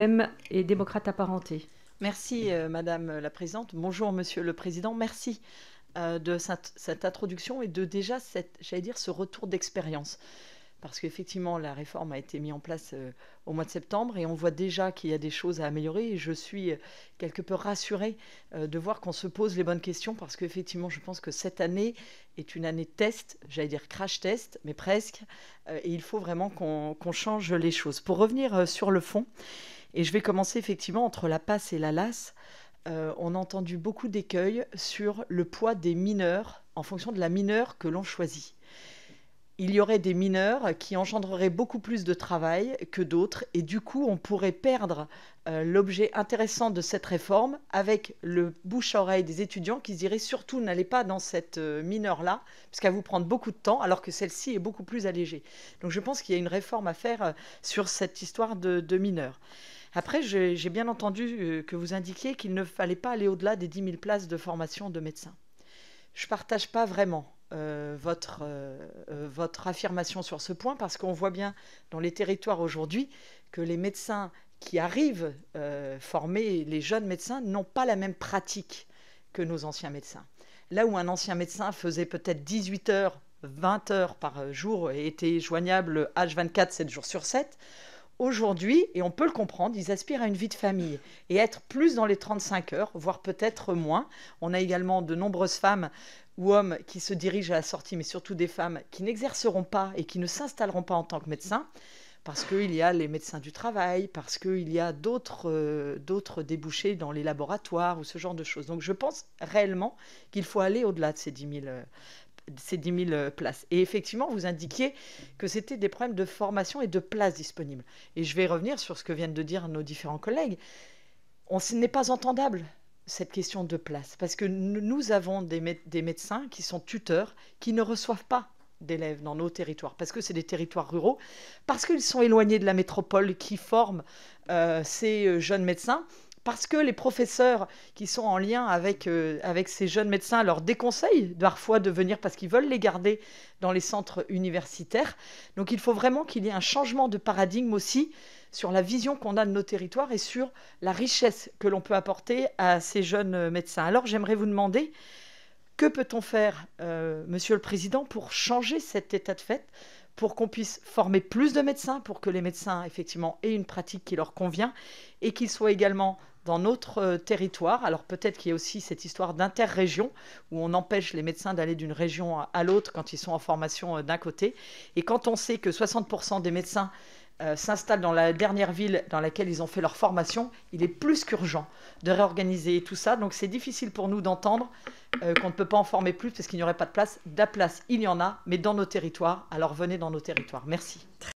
Et démocrate apparenté. Merci Madame la Présidente. Bonjour Monsieur le Président. Merci de cette introduction et de déjà j'allais dire, ce retour d'expérience. Parce qu'effectivement, la réforme a été mise en place au mois de septembre et on voit déjà qu'il y a des choses à améliorer. Et je suis quelque peu rassurée de voir qu'on se pose les bonnes questions parce qu'effectivement, je pense que cette année est une année de test, j'allais dire crash test, mais presque. Et il faut vraiment qu'on change les choses. Pour revenir sur le fond, et je vais commencer effectivement entre la PASS et la LAS. On a entendu beaucoup d'écueils sur le poids des mineurs en fonction de la mineure que l'on choisit. Il y aurait des mineurs qui engendreraient beaucoup plus de travail que d'autres et du coup on pourrait perdre l'objet intéressant de cette réforme avec le bouche-à-oreille des étudiants qui se diraient surtout n'allez pas dans cette mineure-là puisqu'elle va vous prendre beaucoup de temps alors que celle-ci est beaucoup plus allégée. Donc je pense qu'il y a une réforme à faire sur cette histoire de mineurs. Après, j'ai bien entendu que vous indiquiez qu'il ne fallait pas aller au-delà des 10 000 places de formation de médecins. Je ne partage pas vraiment votre affirmation sur ce point parce qu'on voit bien dans les territoires aujourd'hui que les médecins qui arrivent former les jeunes médecins n'ont pas la même pratique que nos anciens médecins. Là où un ancien médecin faisait peut-être 18 heures, 20 heures par jour et était joignable H24, 7 jours sur 7, aujourd'hui, et on peut le comprendre, ils aspirent à une vie de famille et être plus dans les 35 heures, voire peut-être moins. On a également de nombreuses femmes ou hommes qui se dirigent à la sortie, mais surtout des femmes qui n'exerceront pas et qui ne s'installeront pas en tant que médecins, parce qu'il y a les médecins du travail, parce qu'il y a d'autres débouchés dans les laboratoires ou ce genre de choses. Donc je pense réellement qu'il faut aller au-delà de ces 10 000 places. Et effectivement, vous indiquiez que c'était des problèmes de formation et de places disponibles. Et je vais revenir sur ce que viennent de dire nos différents collègues. Ce n'est pas entendable, cette question de place, parce que nous avons des médecins qui sont tuteurs, qui ne reçoivent pas d'élèves dans nos territoires, parce que c'est des territoires ruraux, parce qu'ils sont éloignés de la métropole qui forment ces jeunes médecins, parce que les professeurs qui sont en lien avec ces jeunes médecins leur déconseillent parfois de venir parce qu'ils veulent les garder dans les centres universitaires. Donc il faut vraiment qu'il y ait un changement de paradigme aussi sur la vision qu'on a de nos territoires et sur la richesse que l'on peut apporter à ces jeunes médecins. Alors j'aimerais vous demander, que peut-on faire, Monsieur le Président, pour changer cet état de fait, pour qu'on puisse former plus de médecins, pour que les médecins, effectivement, aient une pratique qui leur convient et qu'ils soient également dans notre territoire. Alors peut-être qu'il y a aussi cette histoire d'interrégion où on empêche les médecins d'aller d'une région à l'autre quand ils sont en formation d'un côté. Et quand on sait que 60% des médecins s'installent dans la dernière ville dans laquelle ils ont fait leur formation, il est plus qu'urgent de réorganiser tout ça. Donc c'est difficile pour nous d'entendre qu'on ne peut pas en former plus parce qu'il n'y aurait pas de place. De la place, il y en a, mais dans nos territoires. Alors venez dans nos territoires. Merci.